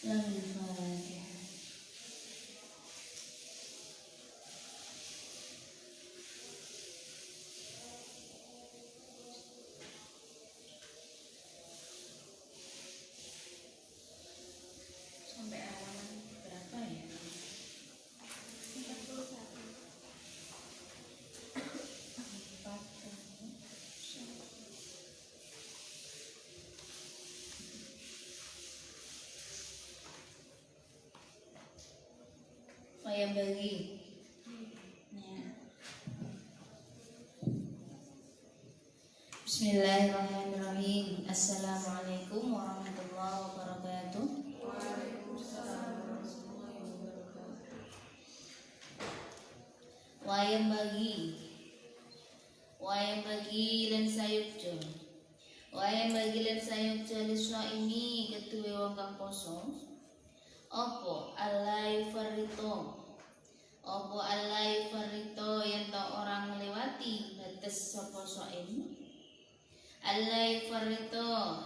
Al-Fatihah. Sampai halaman berapa ya? 41. Wayang bagi. Ya. Bismillahirrahmanirrahim. Assalamualaikum warahmatullahi wabarakatuh. Waalaikumsalam warahmatullahi wabarakatuh. Wayang bagi. Wayang bagi lan sayukjo. Wayang bagi lan sayukjo liswa ini ketuwe wong kang poso. Opo alai farito. Opo alai farito yen to orang melewati batas sapa soim. Alai farito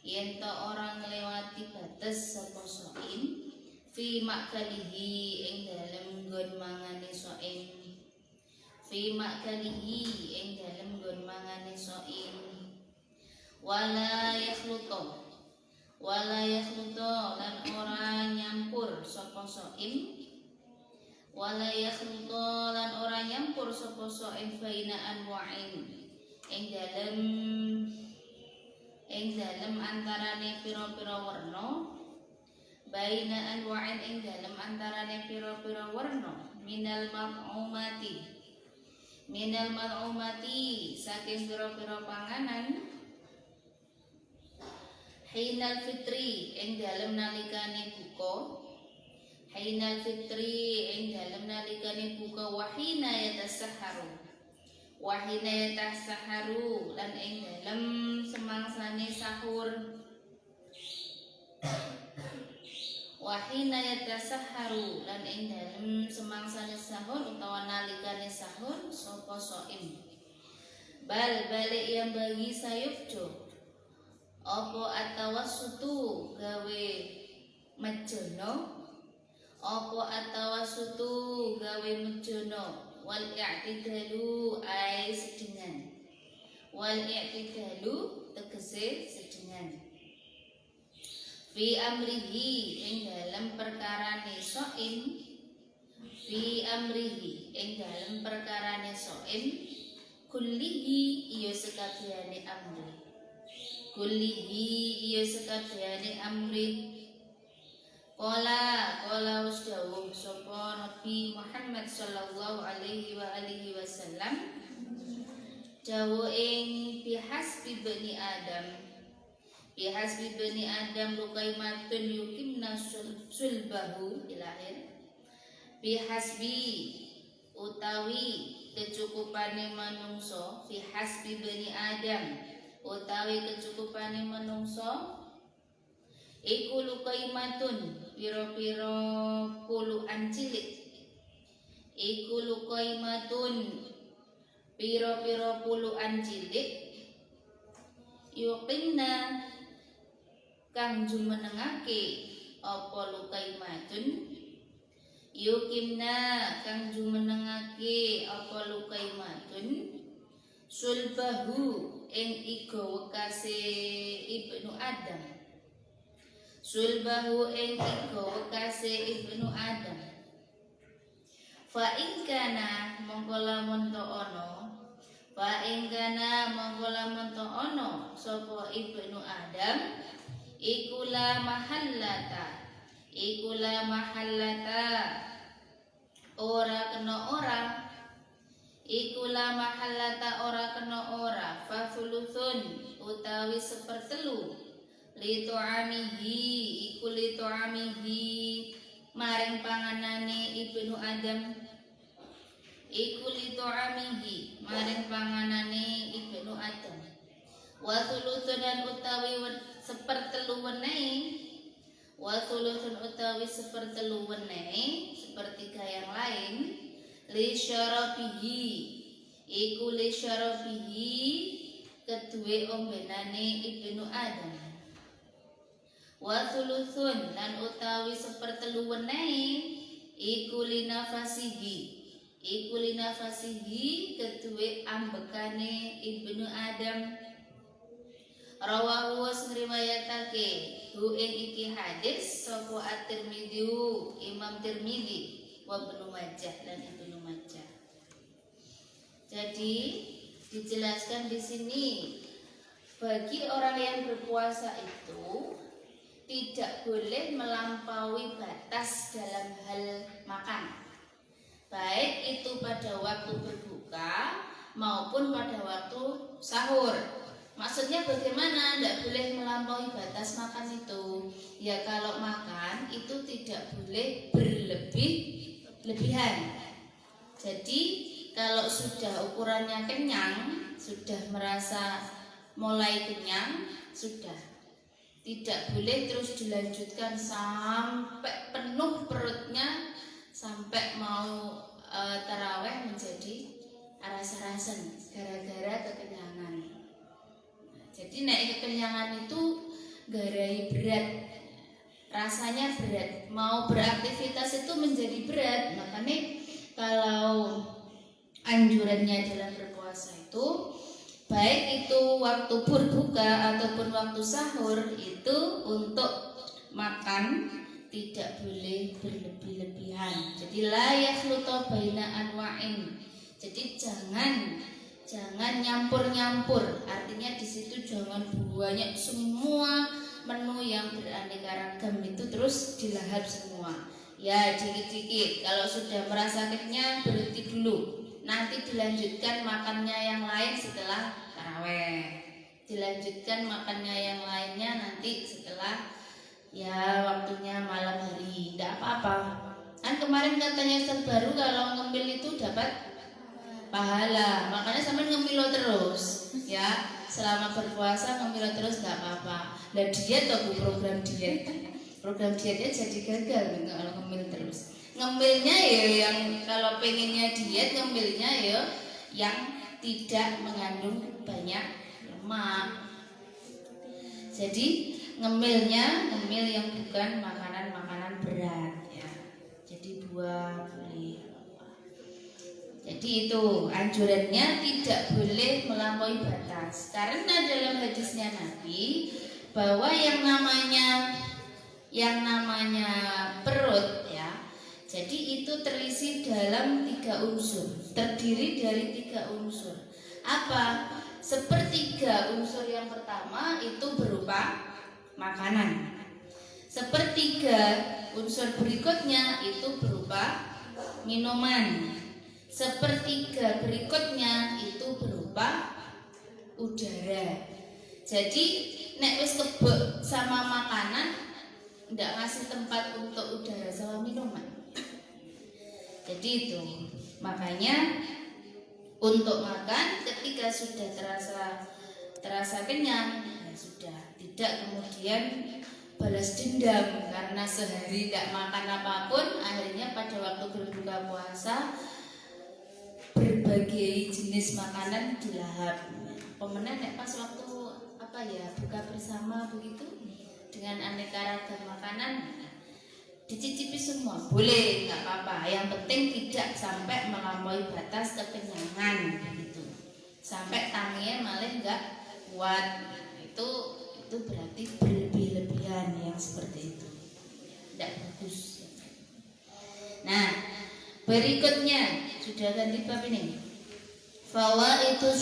yen to orang melewati batas sapa soim fi makalihi ing dalem nggon mangane soim. Fi makalihi ing dalem nggon mangane soim. Wala yakhluto lan ora nyampur sapa soim. Wala yakhluto lan ora nyampur sapa soim baina anwa'in ing dalem antarane pira-pira werna. Baina anwa'in ing dalem antarane pira-pira werna minal mad'umati saking pira-pira panganan. Hinal fitri ing dalem nalikane buka. Hinal fitri ing dalem nalikane buka wahina yatasahharu. Wahina yatasahharu lan ing dalem semangsane sahur. Wahina yatasahharu lan ing dalem semangsane sahur utawa nalikane sahur sapa soim. Bal balik yang bagi sayukjo. Apa atawassutu gawe mejono. Apa atawassutu gawe mejono. Wal i'tidalu ai sedengan. Wal i'tidalu tegese sedengan. Fi amrihi ing dalem perkarane soim. Fi amrihi ing dalem perkarane soim. Kullihi iya sekabehane amri. Kullihi iya sekabehane amri. Qala wasdawuh sapa Nabi Muhammad sallallahu alaihi wa alihi wasallam. Dawuh ing bihasbi bani Adam. Bihasbi bani Adam lukaimatun yukimna sulbahu ilahir. Bihasbi utawi kecukupane manungsa. Bihasbi bani Adam utawi kecukupane manungsa iku lukaimatun pira-pira puluhan cilik. Iku lukaimatun pira-pira puluhan cilik. Yuqinna kang jumenengake apa lukaimatun. Yuqinna kang jumenengake apa lukaimatun. Sulbahu ing iga wekase Ibnu Adam. Sulbahu ing iga wekase Ibnu Adam. Fa ing kana mongko lamun to ana. Fa ing kana mongko lamun to ana sapa Ibnu Adam. Iku la mahallata. Iku la mahallata. Ora kena ora. Iku la mahallata ora kena ora. Fa thuluthun utawi sepertelu. Li tu'amihi iku li tu'amihi maring panganane Ibnu Adam. Iku li tu'amihi maring panganane Ibnu Adam. Wa thuluthun utawi sepertelu wenehe. Wa thuluthun utawi sepertelu wenehe sepertiga yang lain. Li syarabihi iku li syarabihi kedue ombenane Ibnu Adam. Wa thuluthun lan utawi sepertelu wenehi iku linafasihi kedue ambekane Ibnu Adam. Rawahu was ngriwayatake hu ing iki hadis sapa At-Tirmidzi Imam Tirmidzi wa Ibnu Majah dan Ibnu Majah. Jadi dijelaskan di sini bagi orang yang berpuasa itu tidak boleh melampaui batas dalam hal makan. Baik itu pada waktu berbuka maupun pada waktu sahur. Maksudnya bagaimana? Tidak boleh melampaui batas makan itu. Ya kalau makan itu tidak boleh berlebihan. Jadi kalau sudah ukurannya kenyang, sudah merasa mulai kenyang, sudah. Tidak boleh terus dilanjutkan sampai penuh perutnya, sampai mau taraweh menjadi aras-arasan gara-gara kekenyangan. Jadi naik kekenyangan itu garai berat, rasanya berat, mau beraktivitas itu menjadi berat. Makanya kalau anjurannya dalam berpuasa itu baik itu waktu berbuka ataupun waktu sahur itu untuk makan tidak boleh berlebih-lebihan. Jadi la yakhlutu baina anwa'in. Jadi jangan nyampur-nyampur. Artinya di situ jangan banyak semua menu yang beraneka ragam itu terus dilahap semua. Ya dikit-dikit. Kalau sudah merasa kenyang berhenti dulu. Nanti dilanjutkan makannya yang lain setelah taraweh. Dilanjutkan makannya yang lainnya nanti setelah ya waktunya malam hari. Tidak apa-apa. Kan kemarin katanya Ustaz baru kalau ngemil itu dapat pahala. Makanya sampai ngemil terus. Ya, selama berpuasa ngemil terus tidak apa-apa. Lah diet atau program diet. Program dietnya jadi gagal kalau ngemil terus. Ngemilnya ya yang kalau pengennya diet ngemilnya ya yang tidak mengandung banyak lemak. Jadi ngemil yang bukan makanan berat ya. Jadi buah boleh. Jadi itu anjurannya tidak boleh melampaui batas. Karena dalam hadisnya Nabi bahwa yang namanya perut ya. Jadi itu terisi dalam 3 unsur. Terdiri dari 3 unsur. Apa? Sepertiga unsur yang pertama itu berupa makanan. Sepertiga unsur berikutnya itu berupa minuman. Sepertiga berikutnya itu berupa udara. Jadi nek wis kebek sama makanan ndak ngasih tempat untuk udara sama minuman. Jadi itu makanya untuk makan ketika sudah terasa kenyang ya sudah, tidak kemudian balas dendam karena sehari tidak makan apapun, akhirnya pada waktu berbuka puasa berbagai jenis makanan dilahap. Pemenang pas waktu buka bersama begitu dengan aneka ragam makanan dicicipi semua, boleh, nggak apa-apa. Yang penting tidak sampai melampaui batas kekenyangan begitu. Sampai tanginya malah nggak kuat. Itu berarti berlebih-lebihan yang seperti itu. Tidak bagus. Nah, berikutnya sudah ganti bab ini. Fawaidu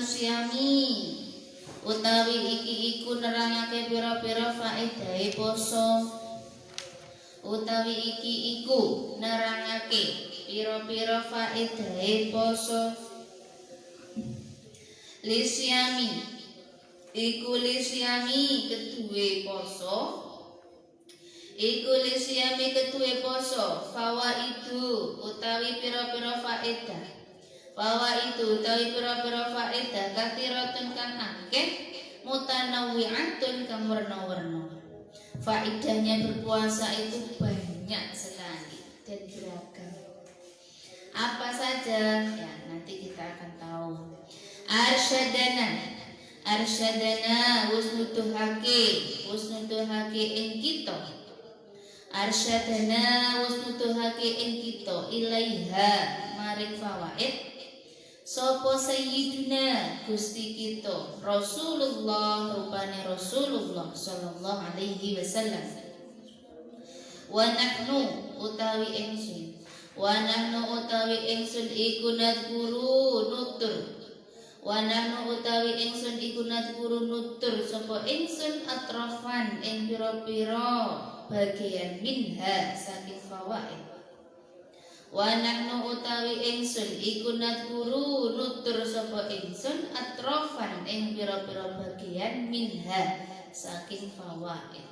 syami utawi iki iku nerangake pira-pira faedahe poso. Utawi iki iku nerangake pira-pira faedahe poso. Lisyami iku lisyami kedue poso. Iku lisyami kedue poso. Fawaidu utawi pira-pira faedah. Bahwa itu utawi pira-pira faedah kathiratun kang akeh mutanawwi'atun kang warna-warna. Faedahnya berpuasa itu banyak sekali dan beragam. Apa saja? Ya nanti kita akan tahu. Arsyadana wis nuduhake ing kita. Arsyadana wis nuduhake ing kita ilaiha maring fawaid. Sopo sayyiduna Gusti kita Rasulullah rupane Rasulullah sallallahu alaihi wasallam. Wa nahnu utawi ingsun iku nadguru nutur. Wa nahnu utawi ingsun iku nadguru nutur sapa ingsun atrafan ing pira-pira bagian minha saking fawaid. Wa nahnu utawi ingsun iku nadguru nutur sapa ingsun atrafan ing pira-pira bagian minha saking fawaid.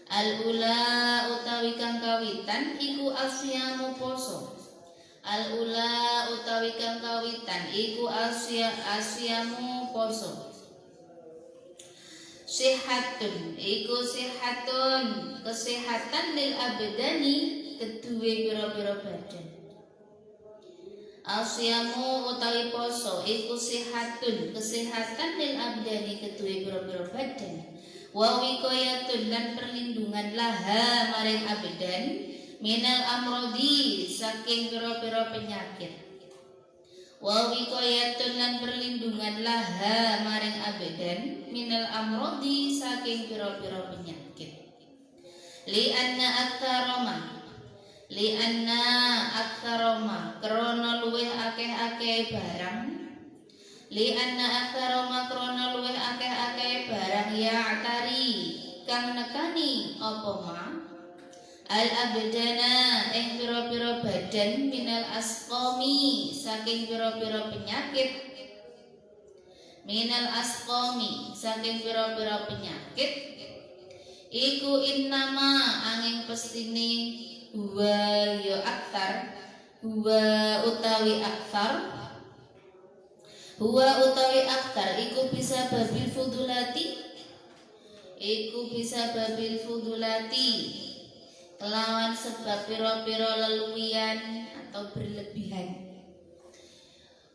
Al-ula utawi kang kawitan iku asyamu poso. Al-ula utawi kang kawitan iku asyamu poso. Sihatun iku sihatun kesehatan lil abdani kedue pira-pira badan. Asyamu utawi poso iku sihatun kesehatan lil abdani kedue pira-pira badan. Wa wiqayatun lan perlindungan laha maring abdan minal amrodi saking pira-pira penyakit. Wa wiqayatun lan perlindungan laha maring abdan minal amrodi saking pira-pira penyakit. Li anna aktsaroma krana luweh akeh-akeh barang. Li anna aktsaroma krana luweh akeh-akeh barang ya atari kang nekani apa ma al abdana ing pira-pira badan minal asqami saking pira-pira penyakit. Minal asqami saking pira-pira penyakit iku innama angin pestine huwa ya aktar huwa utawi aktar iku bisa babil fudulati kelawan sebab pira-pira leluwian atau berlebihan.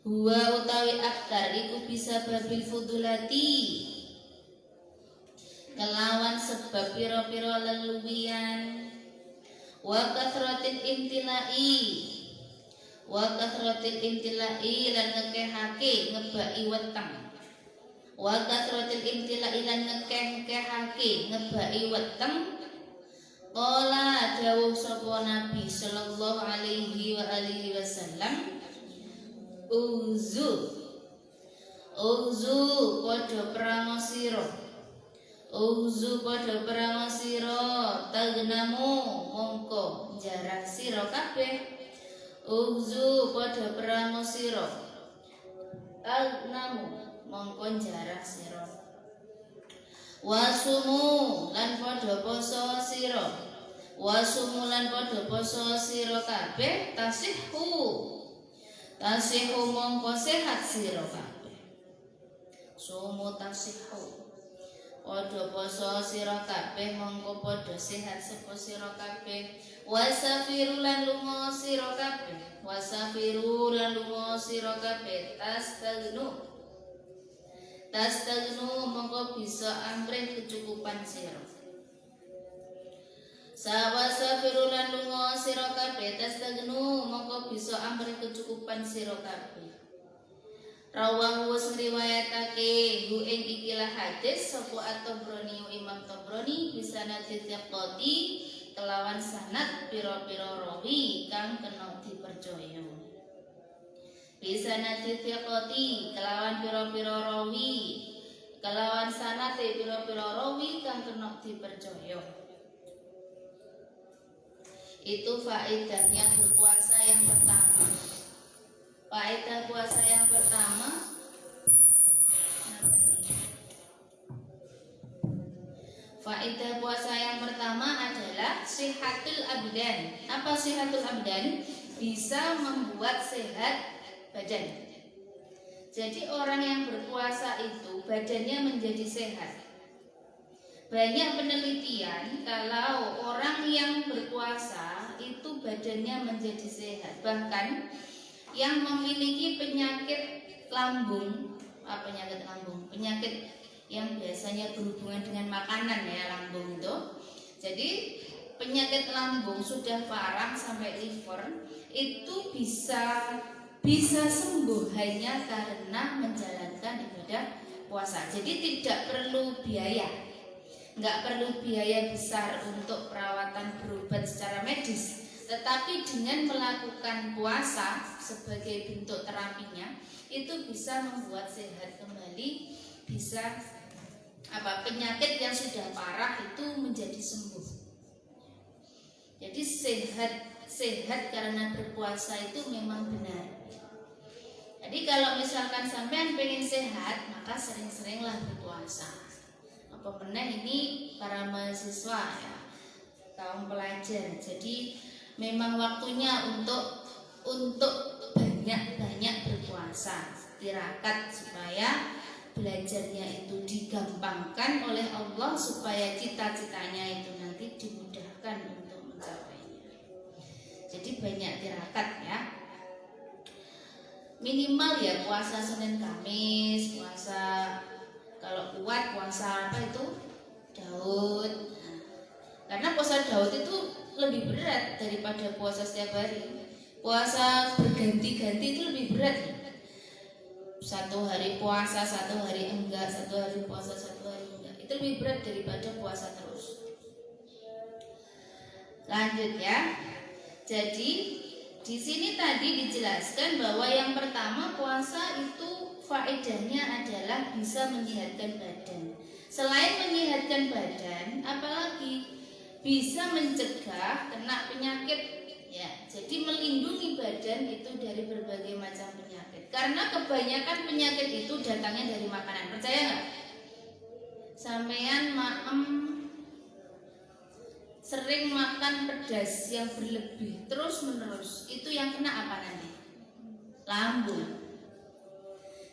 Huwa utawi aktar iku bisa babil fudulati kelawan sebab pira-pira leluwian. Wa kathratil imtilai lan ngekehake ngebaki weteng. Wa kathratil imtilai lan ngekehake ngebaki weteng. Qala dawuh sapa Nabi sallallahu alaihi wa alihi wasallam, Uzu padha prama sira tagnamu mongko jarah sira kabeh. Uzu padha prama sira tagnamu mongko jarah sira. Wasumu lan padha poso sira kabeh tasihu mongko sehat sira kabeh. Sumu tasihu padha poso sira kabeh mongko padha sehat sapa sira kabeh. Wasafiru lan lunga sira kabeh tastagnu mongko bisa amrih kecukupan sira. Sawasafiru lan lunga sira kabeh tastagnu mongko bisa amrih kecukupan sira kabeh. Rawahu wis ngriwayatake hu ing ikilah hadis sapa At-Tabrani Imam Tabrani bisa nate thiqati kelawan sanad pira-pira rawi kang kena dipercaya. Bisa nate thiqati kelawan pira-pira rawi kelawan sanad pira-pira rawi kang kena dipercaya. Itu faedahnya berpuasa yang pertama. Faedah puasa yang pertama adalah sihatul abdan. Apa sihatul abdan? Bisa membuat sehat badan. Jadi orang yang berpuasa itu badannya menjadi sehat. Banyak penelitian kalau orang yang berpuasa itu badannya menjadi sehat. Bahkan yang memiliki penyakit lambung, penyakit yang biasanya berhubungan dengan makanan ya, lambung itu. Jadi penyakit lambung sudah parah sampai liver itu bisa sembuh hanya karena menjalankan ibadah puasa. Jadi tidak perlu biaya, nggak perlu biaya besar untuk perawatan berobat secara medis, tetapi dengan melakukan puasa sebagai bentuk terapinya itu bisa membuat sehat kembali, bisa penyakit yang sudah parah itu menjadi sembuh. Jadi sehat karena berpuasa itu memang benar. Jadi kalau misalkan sampean pengen sehat, maka sering-seringlah berpuasa. Apa benar ini para mahasiswa ya, kaum pelajar. Jadi memang waktunya untuk banyak berpuasa, tirakat supaya belajarnya itu digampangkan oleh Allah, supaya cita-citanya itu nanti dimudahkan untuk mencapainya. Jadi banyak tirakat ya. Minimal ya puasa Senin Kamis, puasa kalau kuat puasa Daud. Karena puasa Daud itu lebih berat daripada puasa setiap hari. Puasa berganti-ganti itu lebih berat. Satu hari puasa, satu hari enggak, satu hari puasa, satu hari enggak. Itu lebih berat daripada puasa terus. Lanjut ya. Jadi di sini tadi dijelaskan bahwa yang pertama puasa itu faedahnya adalah bisa menyehatkan badan. Selain menyehatkan badan, apalagi bisa mencegah kena penyakit ya. Jadi melindungi badan itu dari berbagai macam penyakit. Karena kebanyakan penyakit itu datangnya dari makanan. Percaya nggak? Sampean sering makan pedas yang berlebih terus menerus, itu yang kena apa nanti? Lambung.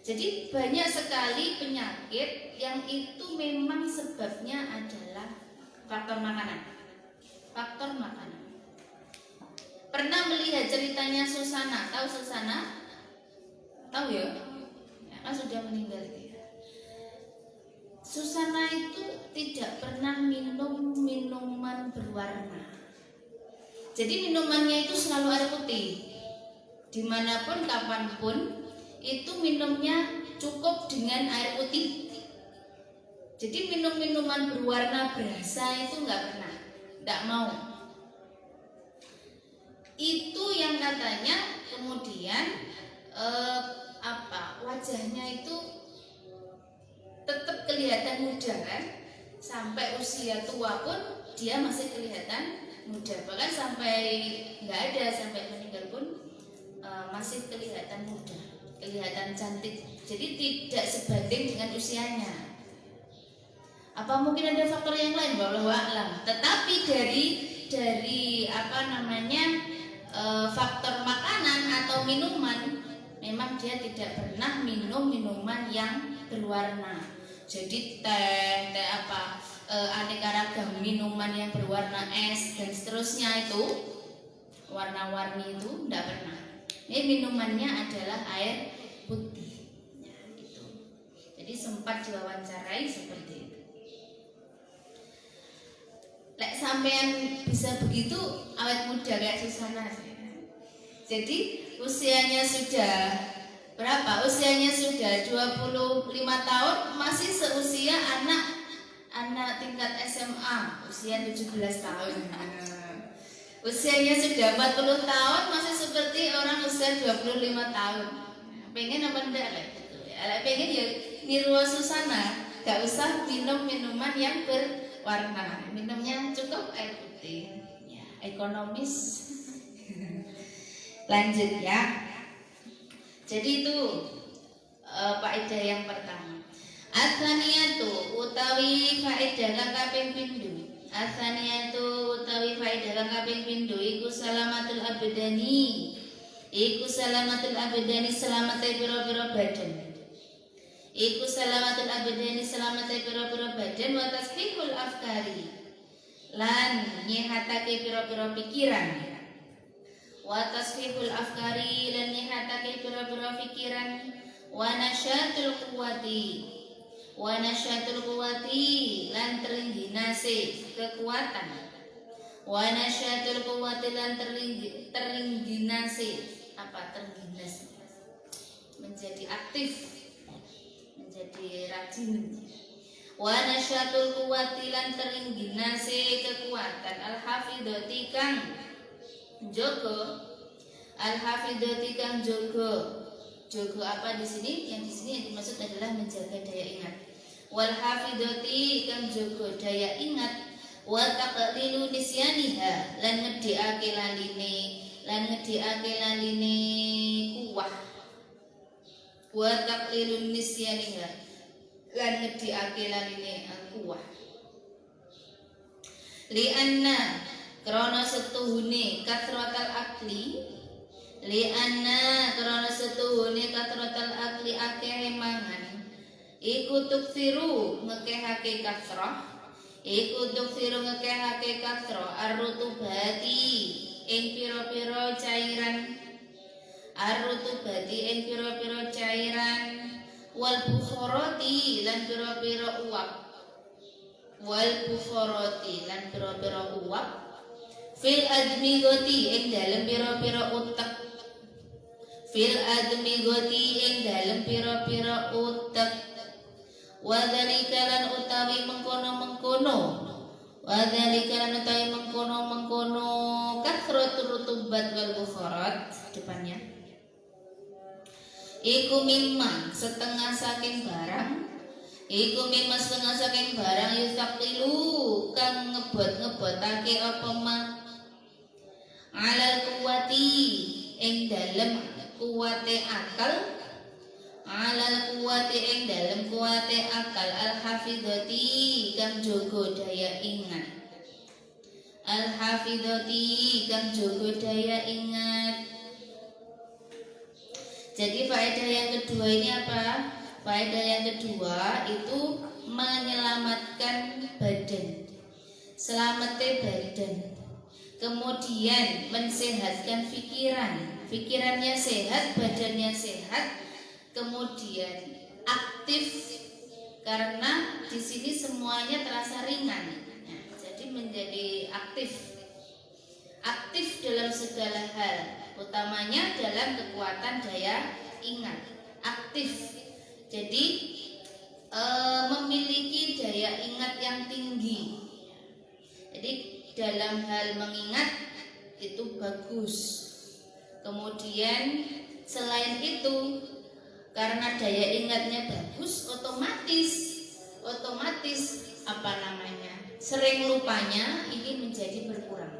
Jadi banyak sekali penyakit yang itu memang sebabnya adalah faktor makanan. Faktor makanan. Pernah melihat ceritanya Susana? Tahu Susana? Tahu ya? Kan sudah meninggal dia. Susana itu tidak pernah minum minuman berwarna. Jadi minumannya itu selalu air putih. Dimanapun, kapanpun, itu minumnya cukup dengan air putih. Jadi minum minuman berwarna berasa itu nggak pernah, nggak mau. Itu yang katanya kemudian wajahnya itu tetap kelihatan muda kan, sampai usia tua pun dia masih kelihatan muda, bahkan sampai nggak ada, sampai meninggal pun masih kelihatan muda, kelihatan cantik. Jadi tidak sebanding dengan usianya. Apa mungkin ada faktor yang lain? Wallahu a'lam. Tetapi dari faktor makanan atau minuman, memang dia tidak pernah minum minuman yang berwarna. Jadi teh aneka ragam minuman yang berwarna es dan seterusnya itu warna-warni itu tidak pernah. Ini minumannya adalah air putih. Ya, gitu. Jadi sempat diwawancarai seperti itu. Lek sampean bisa begitu awet muda kayak Susana. Jadi usianya sudah berapa? Usianya sudah 25 tahun, masih seusia anak tingkat SMA, usia 17 tahun. Usianya sudah 40 tahun, masih seperti orang usia 25 tahun. Pengen apa enggak kayak gitu ya? Pengen ya niru Susana, gak usah minum minuman yang berwarna, minumnya cukup air putih, ya, ekonomis. Lanjut ya. Jadi itu faedah yang pertama. Atsaniyatu utawi faedah kang kaping pindho. Atsaniyatu utawi faedah kang kaping pindho iku salamatul abdani. Iku salamatul abdani, selamate pira-pira badan. Iku salamatul abdani, selamate pira-pira badan wa tashihul afkari. Lan nyehatake pira-pira pikiran. wa tashihul afkari lan nyihatake pira-pira pikiran, wa nasyatul quwati lan teringginase kekuatan, wa nasyatul quwati lan teringginase menjadi aktif, menjadi rajin. Wa nasyatul quwati lan teringginase kekuatan, al-hafidhati kang jaga, al-hafidhati kang jaga. Jaga apa di sini? Yang di sini yang dimaksud adalah menjaga daya ingat. Wal hafidhati kang jaga daya ingat, wa taqlilu nisyaniha lan ngedhekake laline kuwah. Wa taqlilu nisyaniha lan ngedhekake laline kuwah. Li anna krana setuhune kathratal akli, li anna krana setuhune kathratal akli akeh mangan, iku tuksiru ngekehake kasrah, iku tuksiru ngekehake kasrah arrutubati ing pira-pira cairan, arrutubati ing pira-pira cairan, wal bukhorati lan pira-pira uap, wal bukhorati lan pira-pira uap, fil admigoti ing dalem pira-pira utek, fil admigoti ing dalem pira-pira utek, wadhalika lan utawi mengkono-mengkono, wadhalika lan utawi mengkono-mengkono kathratur rutubat wal bukharat depannya, iku mimma setengah saking barang, iku mimma setengah saking barang yusaqilu kang ngebot-ngebotake apa mah alal kuwati ing dalem kuwate akal, alal kuwati ing dalem kuwate akal, al hafidhati kang jaga daya ingat, al hafidhati kang jaga daya ingat. Jadi faedah yang kedua ini apa? Faedah yang kedua itu menyelamatkan badan, selamatnya badan. Kemudian mensehatkan pikiran, pikirannya sehat, badannya sehat. Kemudian aktif karena di sini semuanya terasa ringan. Nah, jadi menjadi aktif, aktif dalam segala hal, utamanya dalam kekuatan daya ingat, aktif. Jadi memiliki daya ingat yang tinggi. Jadi dalam hal mengingat itu bagus. Kemudian selain itu karena daya ingatnya bagus, otomatis apa namanya? Sering lupanya ini menjadi berkurang.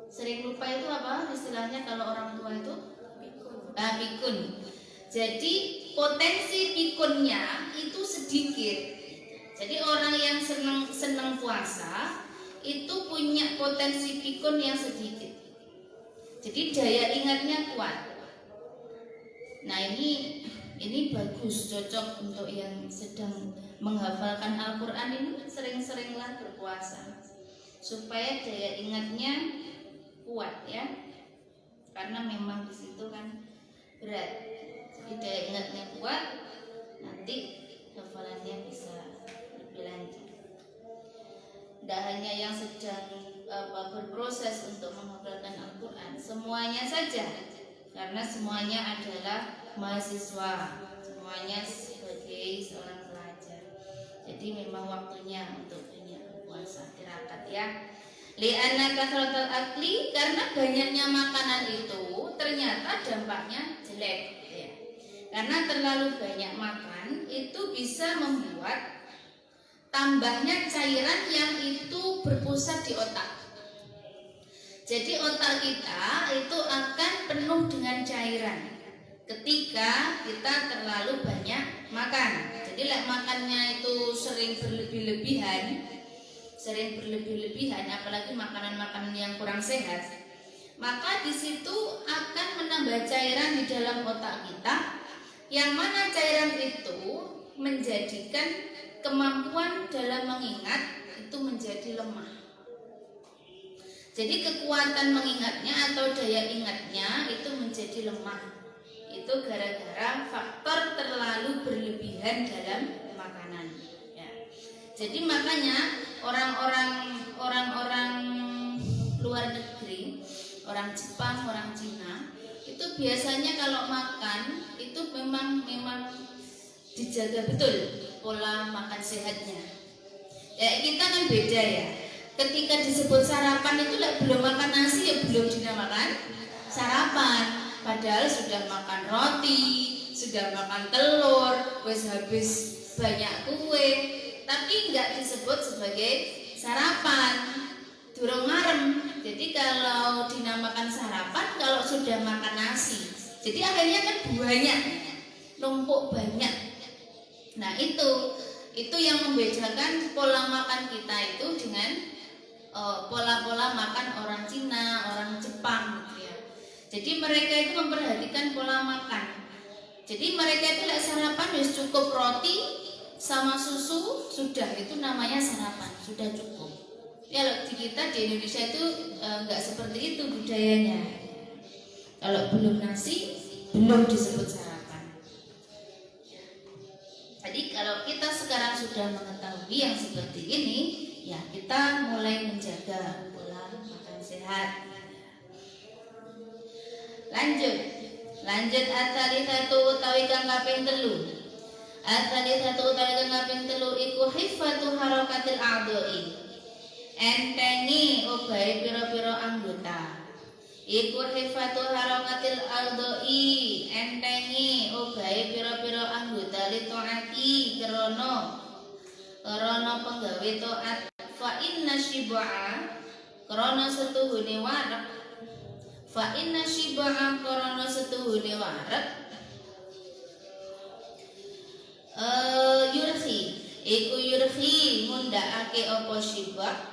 Sering lupa itu apa istilahnya kalau orang tua itu? Pikun. Jadi potensi pikunnya itu sedikit. Jadi orang yang senang puasa itu punya potensi pikun yang sedikit. Jadi daya ingatnya kuat. Nah ini bagus, cocok untuk yang sedang menghafalkan Al-Quran ini sering-seringlah berpuasa supaya daya ingatnya kuat ya, karena memang di situ kan berat. Jadi daya ingatnya kuat, nanti hafalannya bisa lebih lancar. Tidak hanya yang sedang berproses untuk menghafalkan Al-Quran, semuanya saja, karena semuanya adalah mahasiswa, semuanya sebagai seorang pelajar. Jadi memang waktunya untuk banyak puasa, tirakat ya. Li'anna kathratal akli, karena banyaknya makanan itu ternyata dampaknya jelek ya. Karena terlalu banyak makan itu bisa membuat tambahnya cairan yang itu berpusat di otak. Jadi otak kita itu akan penuh dengan cairan ketika kita terlalu banyak makan. Jadi makannya itu sering berlebih-lebihan, apalagi makanan-makanan yang kurang sehat, maka di situ akan menambah cairan di dalam otak kita, yang mana cairan itu menjadikan kemampuan dalam mengingat itu menjadi lemah. Jadi kekuatan mengingatnya atau daya ingatnya itu menjadi lemah. Itu gara-gara faktor terlalu berlebihan dalam makanan. Ya. Jadi makanya orang-orang luar negeri, orang Jepang, orang Cina itu biasanya kalau makan itu memang dijaga betul pola makan sehatnya. Ya kita kan beda ya. Ketika disebut sarapan itu belum makan nasi ya belum dinamakan sarapan. Padahal sudah makan roti, sudah makan telur, wes habis banyak kue, tapi nggak disebut sebagai sarapan. Durung ngarem. Jadi kalau dinamakan sarapan kalau sudah makan nasi. Jadi akhirnya kan banyak, numpuk banyak. Nah itu yang membedakan pola makan kita itu dengan pola-pola makan orang Cina, orang Jepang gitu ya. Jadi mereka itu memperhatikan pola makan. Jadi mereka itu sarapan ya cukup roti sama susu sudah, itu namanya sarapan, sudah cukup. Ya di kita di Indonesia itu nggak seperti itu budayanya. Kalau belum nasi belum disebut sarapan. Jadi kalau kita sekarang sudah mengetahui yang seperti ini, ya kita mulai menjaga pola makan sehat. Lanjut at-thalitsatu utawi kang kaping 3. At-thalitsatu utawi kang kaping 3 iku hifatu harakatil a'dha'i. Entengi obahe pira-pira anggota. Iku hifatu harakatil a'dha'i, entengi obahe pira-pira anggota li taati krana penggawe taat. Fa inna syib'a krana setuhune warak. Fa inna syib'a krana setuhune warak yurhi ngundakake apa syib'a.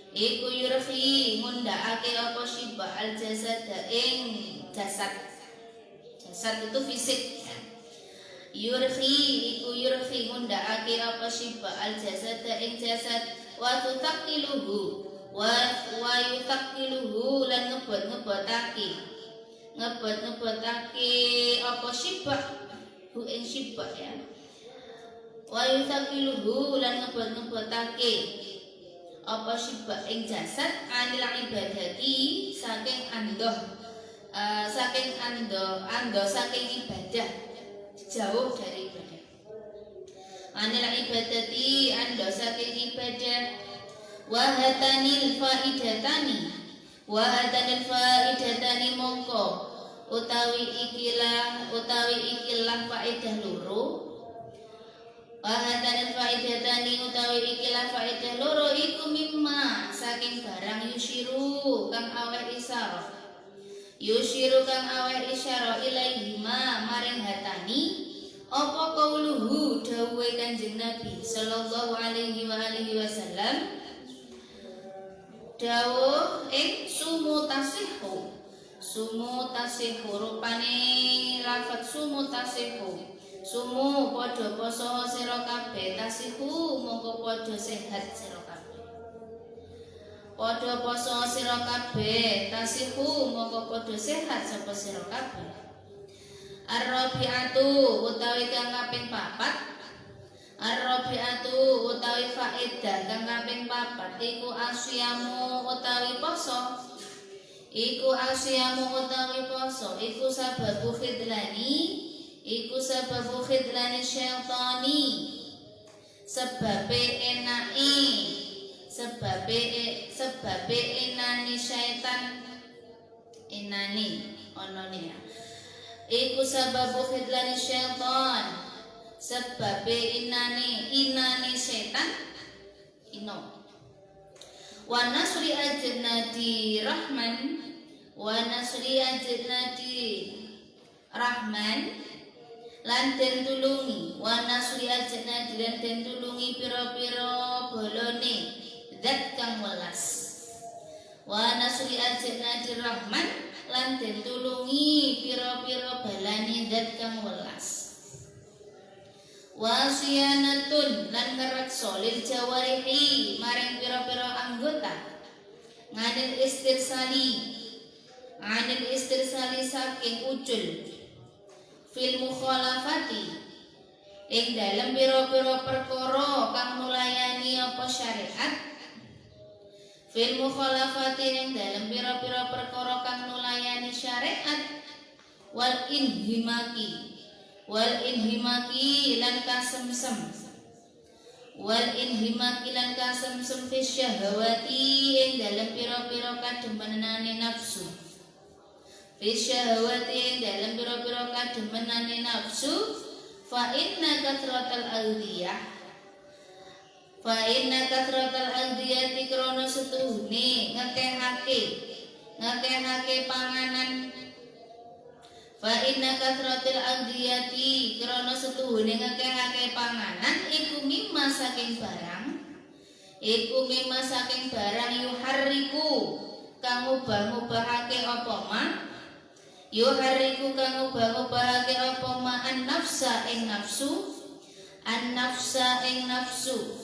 Iku yurhi ngundakake apa syib'a al jasad ing jasad. Jasad itu fisik. Yurhi iku yurhi ngundakake apa syib'a al jasad ing jasad. Wa tutaqiluhu wa yutaqiluhu lan ngebot-ngebotake apa syib'a hu ing syib'a ya. Wa yutaqiluhu lan ngebot-ngebotake apa syib'a ing jasad anil ibadati saking andoh saking ibadah, jauh dari ibadah. Anil ibadati ando saking ibadah. Wahatanil faidatani mongko utawi ikilah faedah loro. Wahatanil faidatani utawi ikilah faedah loro iku mimma saking barang yusyiru kang aweh isyara ilaihima maring hatani apa qauluhu dawuhe Kanjeng Nabi sallallahu alaihi wasallam dawuh ing sumu tasihu rupane lafaz sumu padha poso sira kabeh tasihu mongko padha sehat sira kabeh. Padha poso sira kabeh tasihu mongko padha sehat sapa sira kabeh. Ar-rabi'atu utawi kang kaping 4. Ar-rabi'atu utawi faedah kang kaping 4 iku asyamu utawi poso. Iku sababu khidlani syaitani. Sebabe enani syaitan. Enani onone ya. Iku sababu khidlani syaitan. Sebabe inani setan ino. Wa nasri ajnadi rahman lan den tulungi. Wa nasri ajnadi lan den tulungi pira-pira bolone zat kang welas. Wa nasri ajnadi rahman lan den tulungi pira-pira balane zat kang welas. Wasianatun lan ngrekso lil jawarihi maring pira-pira anggota. Anil istirsali saking ucul fil mukhalafati ing dalem pira-pira perkara kang nulayani apa syariat fil mukhalafati ing dalem pira-pira perkara kang nulayani syariat wal inhimaki lan kasemsem fi syahwati ing dalem pira-pira kademenane nafsu fi syahwati ing dalem pira-pira kademenane nafsu fa inna kathratal aldiyati krana setuhune ngekehake panganan fa inna kathratil aldiyati krana setuhune ngekehake panganan iku mimma saking barang yuharriku kang ubah-ubahake apa ma an-nafsa ing nafsu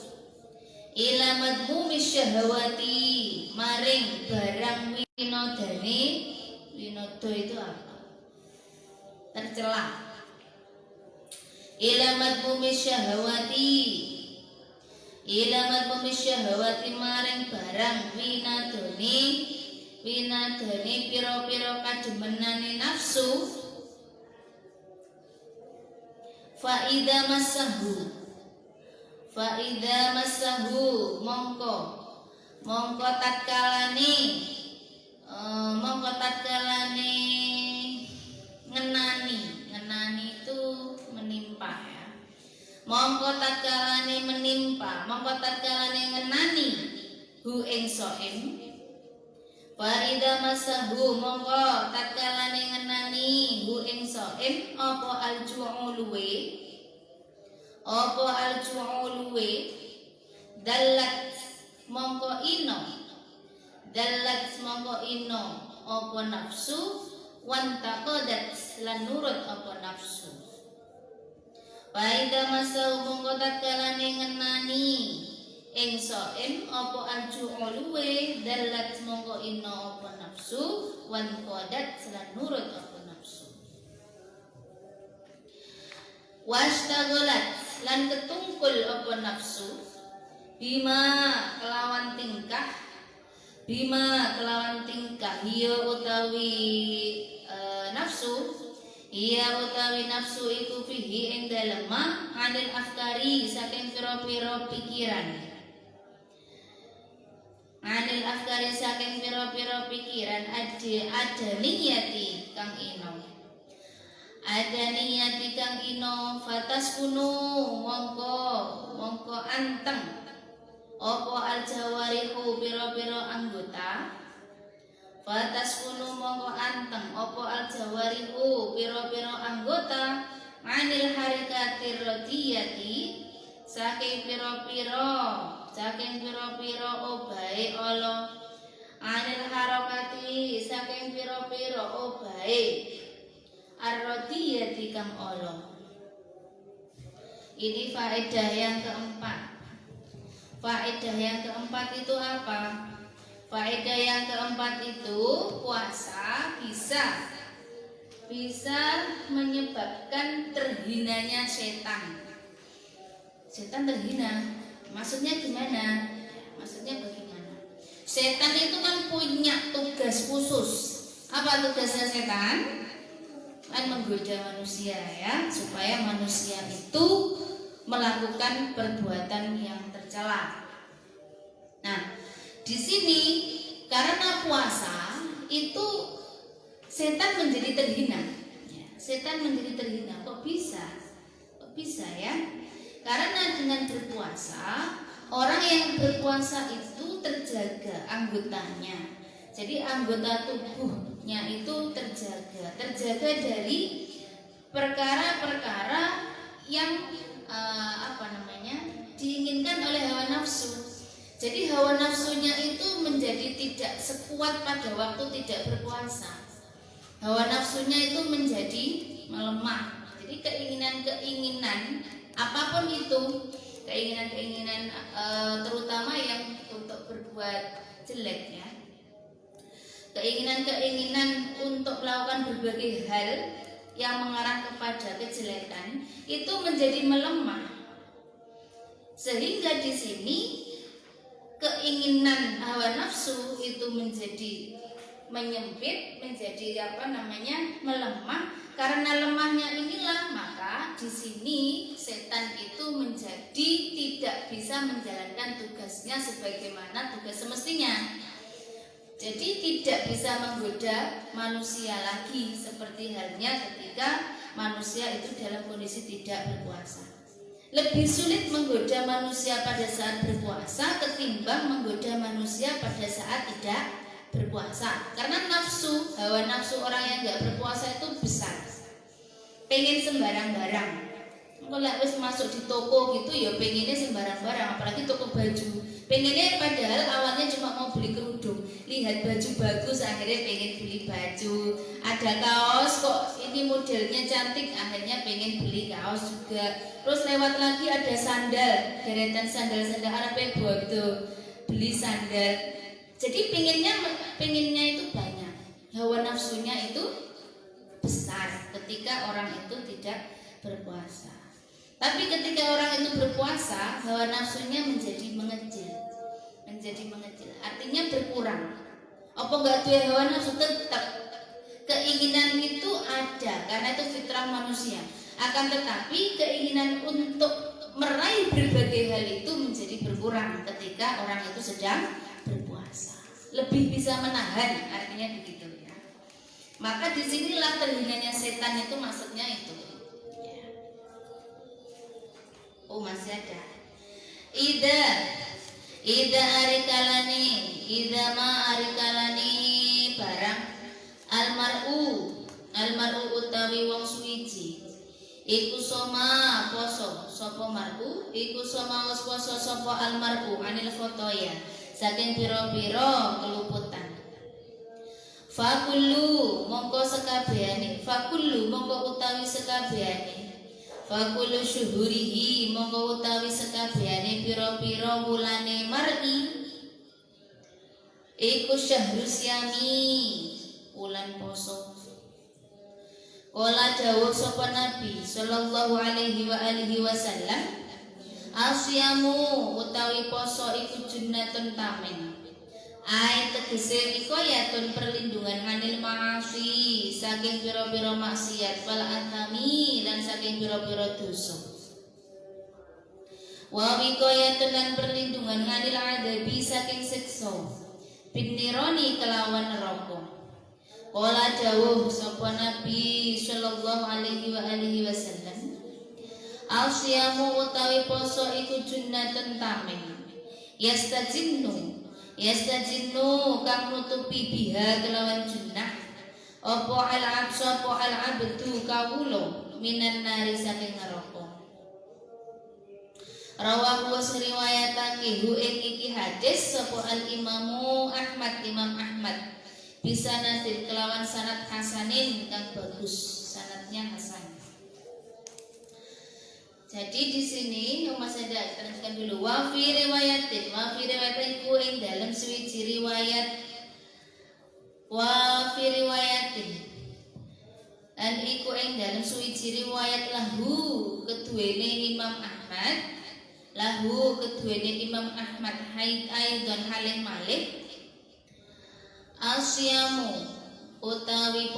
ila madhumi syahwati maring barang winodane. Winodo itu apa? Tercela. Ila madhumi syahwati maring barang winadane pira-pira kademenane nafsu. Faida masahu mongko tatkalane ngenani itu menimpa ya. Mongko tatkalane ngenani hu ing soim. Farida masahu mongko tatkalane ngenani hu ing soim apa alju'uluwe dalat mongko ino apa nafsu wantaqadat lan nurut apa nafsu. Farida masahu mongko tatkalane ngenani ing soim apa alju'uluwe dalat mongko ino apa nafsu wantaqadat lan nurut apa nafsu. Wastaghalat lan ketungkul apa nafsu bima kelawan tingkah hiya utawi nafsu iku fihi ing dalem anil afkari saking pira-pira pikiran ada niyati kang ino fatas kunu mongko anteng apa aljawarihu pira-pira anggota fatas kunu mongko anteng apa aljawarihu pira-pira anggota anil harikatir radiyati saking pira-pira obahe Allah anil harakati saking pira-pira obahe ar-radiyati kang Allah. Ini faedah yang keempat. Faedah yang keempat itu apa? Faedah yang keempat itu puasa bisa menyebabkan terhinanya setan. Setan terhina. Maksudnya gimana? Maksudnya bagaimana? Setan itu kan punya tugas khusus. Apa tugasnya setan? Kan menggoda manusia ya, supaya manusia itu melakukan perbuatan yang tercela. Nah, di sini karena puasa itu setan menjadi terhina. Setan menjadi terhina. Kok bisa? Ya? Karena dengan berpuasa, orang yang berpuasa itu terjaga anggotanya. Jadi anggota tubuhnya itu terjaga dari perkara-perkara yang diinginkan oleh hawa nafsu. Jadi hawa nafsunya itu menjadi tidak sekuat pada waktu tidak berpuasa. Hawa nafsunya itu menjadi melemah. Jadi keinginan-keinginan apapun itu, keinginan-keinginan terutama yang untuk berbuat jelek ya, keinginan-keinginan untuk melakukan berbagai hal yang mengarah kepada kejelekan itu menjadi melemah. Sehingga di sini keinginan hawa nafsu itu menjadi menyempit, menjadi melemah. Karena lemahnya inilah maka di sini setan itu menjadi tidak bisa menjalankan tugasnya sebagaimana tugas semestinya. Jadi tidak bisa menggoda manusia lagi seperti halnya ketika manusia itu dalam kondisi tidak berpuasa. Lebih sulit menggoda manusia pada saat berpuasa ketimbang menggoda manusia pada saat tidak berpuasa. Karena hawa nafsu orang yang nggak berpuasa itu besar. Pengen sembarang barang. Kalau wis masuk di toko gitu ya pengennya sembarang barang, apalagi toko baju. Pengennya padahal awalnya cuma mau beli kerudung, lihat baju bagus akhirnya pengen beli baju. Ada kaos kok ini modelnya cantik, akhirnya pengen beli kaos juga. Terus lewat lagi ada sandal, deretan sandal-sandal Arab gitu, beli sandal. Jadi pengennya itu banyak, hawa nafsunya itu besar ketika orang itu tidak berpuasa. Tapi ketika orang itu berpuasa, hawa nafsunya menjadi mengecil. Artinya berkurang. Apa enggak tuh hawa nafsu, tetap keinginan itu ada karena itu fitrah manusia. Akan tetapi keinginan untuk meraih berbagai hal itu menjadi berkurang ketika orang itu sedang berpuasa. Lebih bisa menahan, artinya begitu ya. Maka disinilah terhinanya setan itu, maksudnya itu. Oh masih ada. Ida ma arikalani barang almar'u utawi wong suwiji iku soma poso sapa mar'u iku soma wis poso sapa almar'u anil khotoya saking pira-pira keluputan. Fakullu mongko utawi sekabehane fakulu syuhurihi mongko utawi sekabehane pira-pira wulane mar'i iku syahrus yami wulan poso. Kala dawuh sapa Nabi sallallahu alaihi wasallam, asyamu utawi poso iku junnatun tamen. Ai tegese wikoyatun perlindungan anil ma'asi saking pira-pira maksiat wal atami lan saking pira-pira dosa. Wa wikoyatun lan perlindungan anil adabi saking siksa binironi kelawan neraka. Kala dawuh sapa Nabi sallallahu alaihi wasallam, asyamu utawi poso iku junnatun tamen. Yastajinnu kang nutupi biha kelawan junnah apa al-abdu kawula minan nari saking neraka. Rawahu riwayatake hu ing iki hadis sapa al-Imam Ahmad bisa nadir kelawan sanad hasanin kang bagus, sanadnya hasan. Jadi di sini Mas ada terangkan dulu wa fi riwayatin ku ing dalam suwiji riwayat an iku ing dalam suwiji riwayat lahu keduwene Imam Ahmad haid aidon halih malih asyamu utawi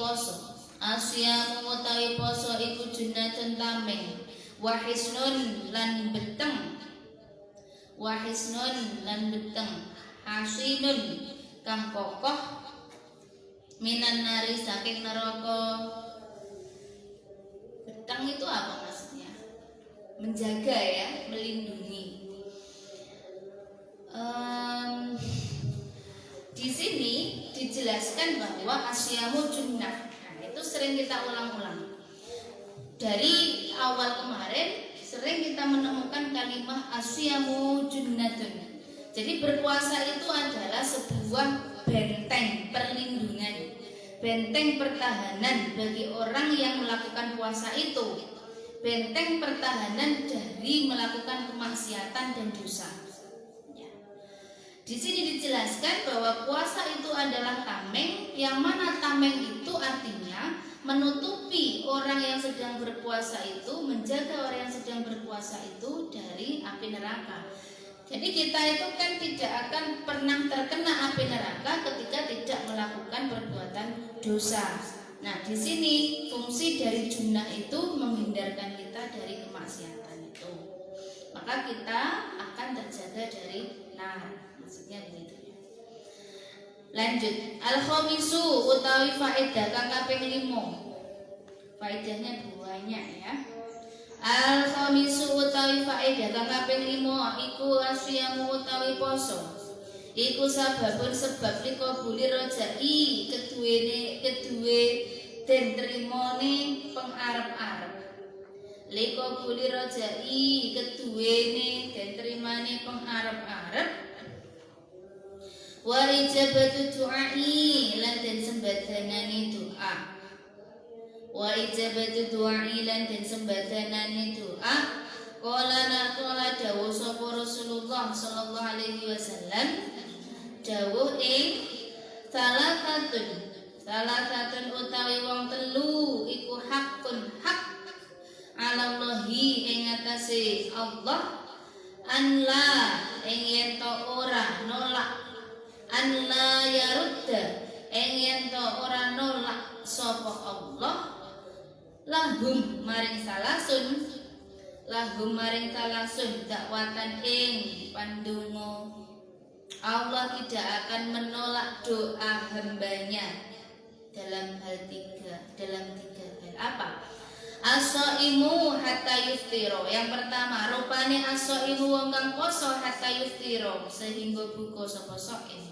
poso iku junnatun tameng wahisnun lan beteng hasinun kang kokoh minan nari saking neraka. Beteng itu apa maksudnya? Menjaga ya, melindungi. Di sini dijelaskan bahwa asyamu junnah. Nah, itu sering kita ulang-ulang. Dari awal kemarin sering kita menemukan kalimat asyamu junnatun. Jadi berpuasa itu adalah sebuah benteng perlindungan, benteng pertahanan bagi orang yang melakukan puasa itu, benteng pertahanan dari melakukan kemaksiatan dan dosa. Di sini dijelaskan bahwa puasa itu adalah tameng, yang mana tameng itu artinya menutupi orang yang sedang berpuasa itu, menjaga orang yang sedang berpuasa itu dari api neraka. Jadi kita itu kan tidak akan pernah terkena api neraka ketika tidak melakukan perbuatan dosa. Nah, di sini fungsi dari junnah itu menghindarkan kita dari kemaksiatan itu. Maka kita akan terjaga dari nar. Maksudnya begitu ya. Lanjut, al-khamisu utawi faedah kang kaping 5. Faedahnya banyak ya. Al-khamisu utawi faedah kang kaping 5 iku asyamu utawi poso. Iku sababun sebab likobuli rojai kedue den trimone pengarep-arep. Likobuli rojai keduene den trimane pengarep-arep. Wa ijabatu du'ai lan den sembadanane doa. Wa ijabatu du'ai lan den sembadanane doa. Qala dawuh sapa Rasulullah sallallahu alaihi wasallam dawuh salatun utawi wong telu iku hakun hak alallahi ing atase Allah anla ing yen to ora nolak anla yarudda ing yen to ora nolak sapa Allah lahum maring salasun dakwatan ing pandonga. Allah tidak akan menolak doa hambanya dalam tiga hal. Apa? As-shaimu hatta yuftiro. Yang pertama, rupane as-shaimu wong kang poso hatta yuftiro sehingga buka sapa shaim.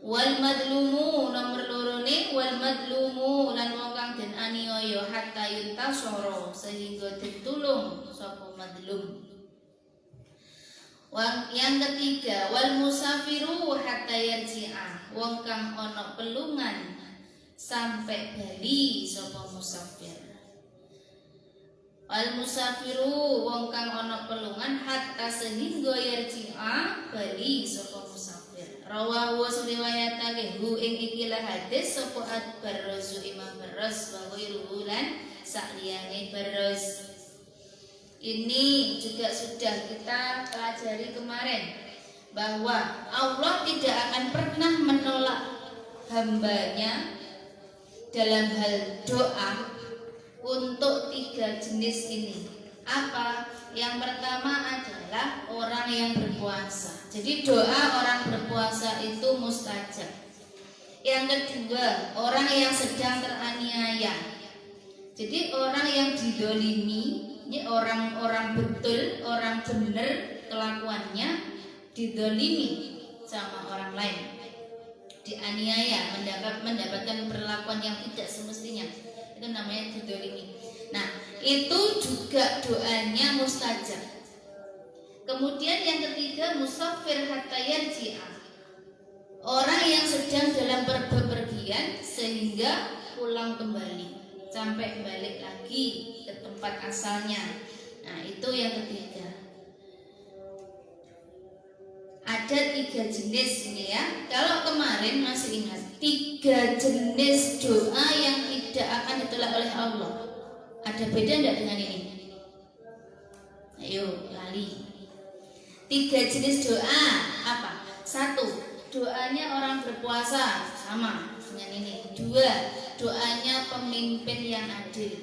Wal madlumu nomor lorone wal madlumu lan wong kang den aniaya hatta yuntasara sehingga ditulung sapa madlum. Yang ketiga wal musafiru hatta yarji'a wong kang ana pelungan sampai bali sapa musafir. Wal musafiru wong kang ana pelungan hatta sehingga yarji'a bali sapa musafir. Rawahu riwayatake hu ing ikilah hadis sapa At-Barrazu Imam Barras wa ghairuhu lan sakliyane Barras. Ini juga sudah kita pelajari kemarin bahwa Allah tidak akan pernah menolak hambanya dalam hal doa untuk 3 jenis ini. Apa? Yang pertama adalah orang yang berpuasa. Jadi doa orang berpuasa itu mustajab. Yang kedua, orang yang sedang teraniaya. Jadi orang yang didolimi, ini orang betul, orang benar kelakuannya didolimi sama orang lain, dianiaya, mendapatkan perlakuan yang tidak semestinya, itu namanya didolimi. Nah, itu juga doanya mustajab. Kemudian yang ketiga, musafir hatta yarji'a, orang yang sedang dalam bepergian sehingga pulang kembali, sampai balik lagi ke tempat asalnya. Nah, itu yang ketiga. Ada 3 jenis ini ya. Kalau kemarin masih ingat 3 jenis doa yang tidak akan ditolak oleh Allah. Ada beda enggak dengan ini? Ayo, lali. 3 jenis doa apa? 1, doanya orang berpuasa, sama dengan ini. 2, doanya pemimpin yang adil.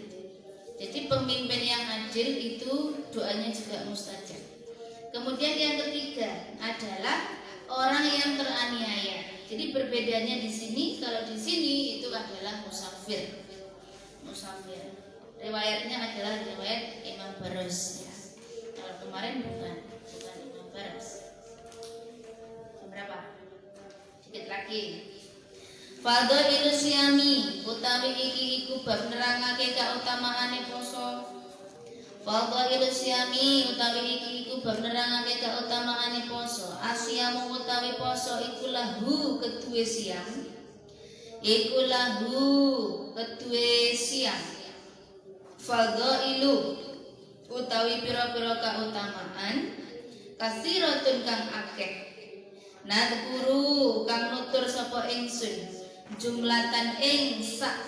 Jadi pemimpin yang adil itu doanya juga mustajab. Kemudian yang ketiga adalah orang yang teraniaya. Jadi perbedaannya di sini, kalau di sini itu adalah musafir. Musafir. Riwayatnya adalah riwayat Imam Barras ya. Kalau kemarin bukan Imam Barras. Berapa? Sedikit lagi. Fadhailus siyami utawi iki iku bab nerangake kautamaane poso. Fadhailus siyami utawi iki iku bab nerangake kautamaane poso. Asyamu utawi poso iku lahu kedue siam. Iku lahu kedue siam. Fadhailu utawi pira-pira kautamaan kasiratun kang akeh. Nadkuru kang nutur sapa ingsun jumlatan ing sak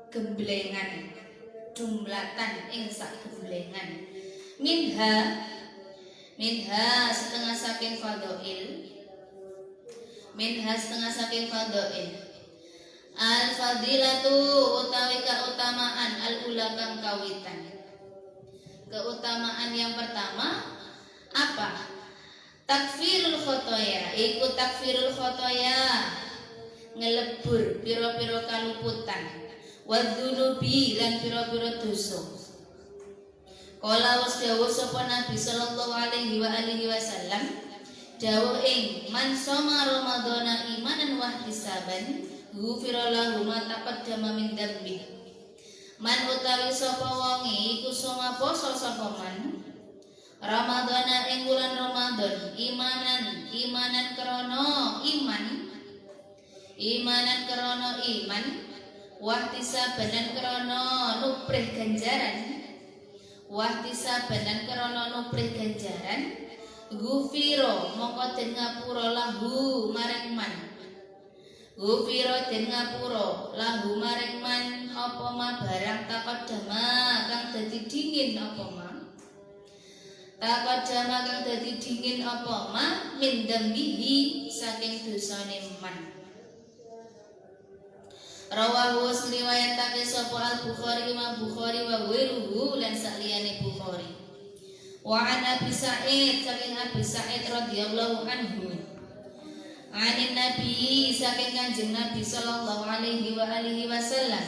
gemblengan, jumlatan ing sak gemblengan. Minha setengah saking fadhail, minha setengah saking fadhail. Al fadilatu utawi keutamaan al ula kang kawitan. Keutamaan yang pertama apa? Takfirul khotoya, iku takfirul khotoya ngelebur piro-piro kaluputan, wadzunubi lan piro-piro dosa. Kala was dawuh sapa Nabi sallallahu alaihi wasallam, dawuh ing man soma ramadhana imanan wa ihtisaban ghufira lahu ma taqaddama min dzambi. Man utawi sapa wonge iku soma poso sapa man Ramadhana ing wulan Ramadan imanan krana iman wahtisaban krana nuprih ganjaran gufiro mongko den ngapura lahu marang man apa ma barang takodama kang dadi dingin apa ma min dambihi saking dosane man. Rawahu riwayatake sapa Al-Bukhari Imam Bukhari wa ghairuhu lan saliyane Bukhari. Wa an Abi Sa'id saking Abi Sa'id radhiyallahu anhu. Anin Nabi saking Kanjeng Nabi sallallahu alaihi wasallam.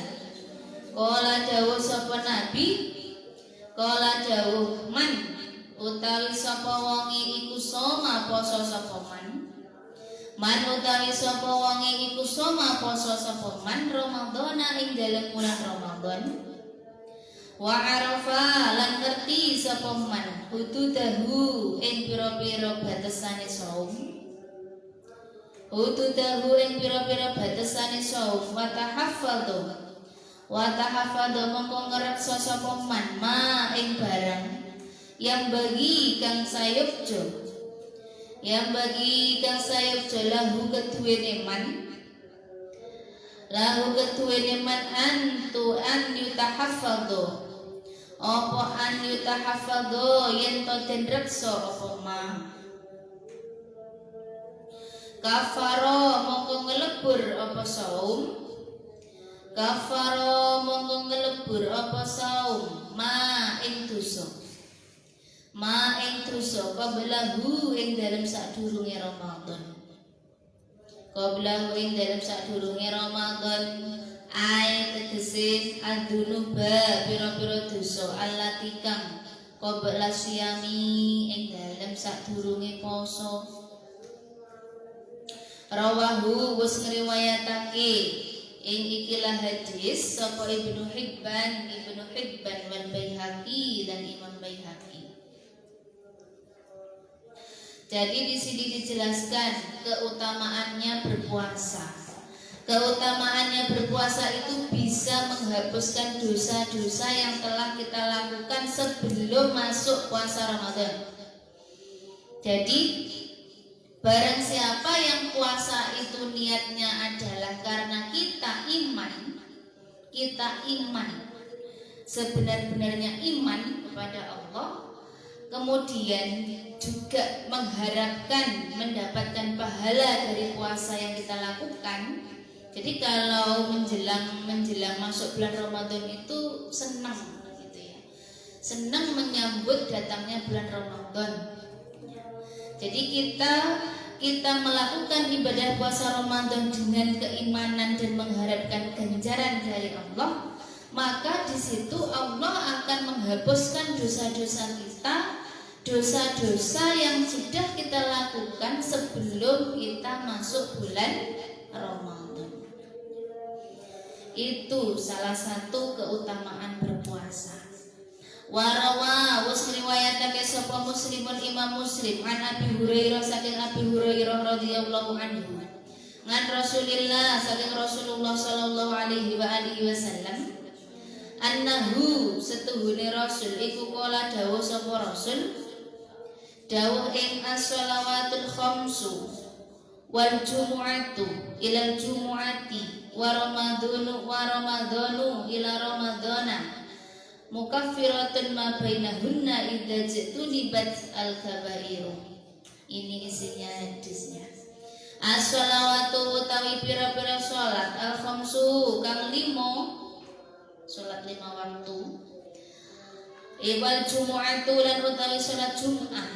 Qala dawuh sapa Nabi, qala dawuh man utawi sapa wonge iku soma poso sapa man utawi sapa wonge iku soma poso sapa man Ramadhana ing dalem bulan Ramadan wa arafa lan ngerti sapa man hududahu ing pira-pira batesane saum wa tahaffadhu mongko ngreksa sapa man ma ing barang yang bagi kang sayukjo lahu keduwene man antu an yutahaffadhu apa an yutahaffadhu yen to den reksa apa ma kafaro mongko ngelebur apa saum ma ing dosa qablahu ing dalem sadurunge Ramadan ai tegese adunuba pira-pira dosa allati kang qabla siyami ing dalem sadurunge poso. Rawahu wis ngriwayatake ing ikilah hadis sapa Ibnu Hibban wal Baihaqi dan Imam Baihaqi. Jadi di sini dijelaskan keutamaannya berpuasa. Keutamaannya berpuasa itu bisa menghapuskan dosa-dosa yang telah kita lakukan sebelum masuk puasa Ramadan. Jadi barang siapa yang puasa itu niatnya adalah karena kita iman, sebenar-benarnya iman kepada Allah, kemudian juga mengharapkan mendapatkan pahala dari puasa yang kita lakukan. Jadi kalau menjelang masuk bulan Ramadan itu senang gitu ya. Senang menyambut datangnya bulan Ramadan. Jadi kita melakukan ibadah puasa Ramadan dengan keimanan dan mengharapkan ganjaran dari Allah, maka di situ Allah akan menghapuskan dosa-dosa kita, dosa-dosa yang sudah kita lakukan sebelum kita masuk bulan Ramadan. Itu salah satu keutamaan berpuasa. Warawa was riwayatake sapa Muslimun Imam Muslim an Abi Hurairah saking Abi Hurairah radhiyallahu anhu ngan Rasulillah saking Rasulullah sallallahu alaihi wasallam annahu setuhune Rasul iku kala dawuh sapa Rasul dawuh ing as-shalawatul khamsu wal jumu'atu ilal jumu'ati wa ramadhanu ila ramadhana mukaffiratun ma bainahunna idza jtunibat al kabairu. Ini isinya hadisnya. As-shalawatu utawi pira-pira salat al-khamsu kang 5 salat 5 waktu. Wal jumu'atu lan utawi salat Jumat.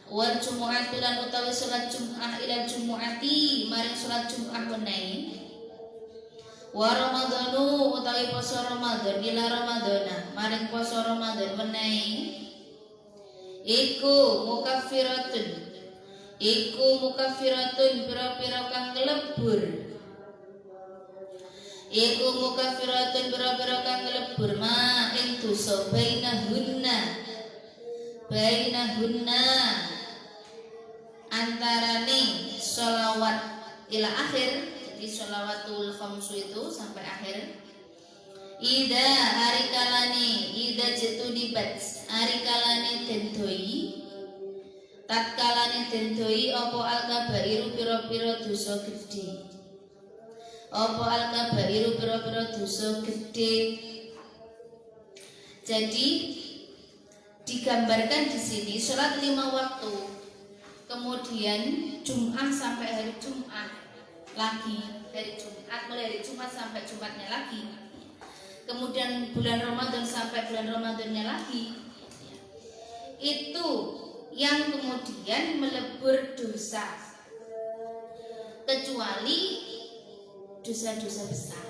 Wal jumu'atu lan utawi salat Jumat ila jumu'ati maring salat Jumat menawi. Wa ramadhanu utawi poso Ramadan ila ramadhana maring poso Ramadan menawi. Iku mukaffiratun pira-pira kang nglebur. Iku mukaffiratun pira-pira kang nglebur ma ing dosa bainahunna antarane sholawat ila akhir. Jadi sholawatul khamsu itu sampai akhir. Ida hari kalane ida jtunibat hari kalane dendoi tatkalane dendoi apa al-kabairu pira-pira dosa gedhe. Apa al-kabairu pira-pira dosa gedhe. Jadi digambarkan di sini sholat 5 waktu, kemudian Jumat sampai hari Jumat lagi, dari Jumat mulai hari Jumat sampai Jumatnya lagi, kemudian bulan Ramadan sampai bulan Ramadannya lagi. Itu yang kemudian melebur dosa, kecuali dosa-dosa besar.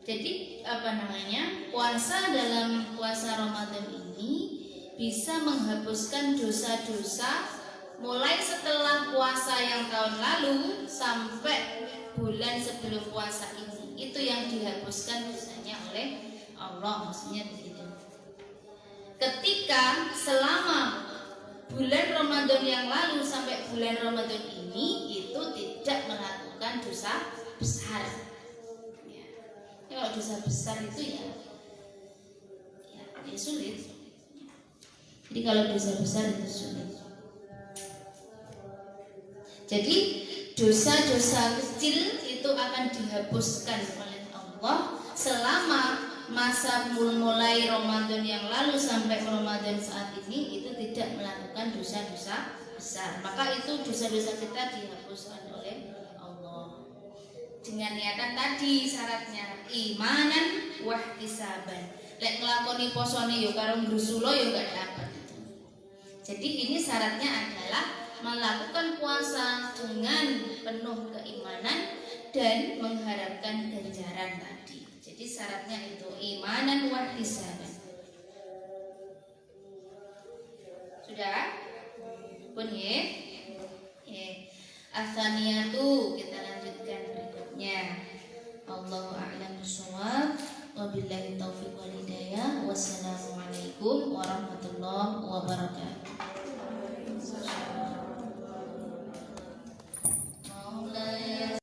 Jadi puasa dalam puasa Ramadan ini bisa menghapuskan dosa-dosa mulai setelah puasa yang tahun lalu sampai bulan sebelum puasa ini. Itu yang dihapuskan dosanya oleh Allah, maksudnya begitu. Ketika selama bulan Ramadan yang lalu sampai bulan Ramadan ini itu tidak melakukan dosa besar. Ya, kalau dosa besar itu ya sulit. Jadi kalau dosa besar itu sulit. Jadi dosa-dosa kecil itu akan dihapuskan oleh Allah selama masa mulai Ramadan yang lalu sampai Ramadan saat ini itu tidak melakukan dosa-dosa besar. Maka itu dosa-dosa kita dihapuskan oleh Allah dengan niatan tadi syaratnya imanan wahtisaban. Lek nglakoni posone yo karo ngrusulo yo gak dapat. Jadi ini syaratnya adalah melakukan puasa dengan penuh keimanan dan mengharapkan ganjaran tadi. Jadi syaratnya itu imanan wahtisaban. Sudah? Pun ya. Asaniyatu kita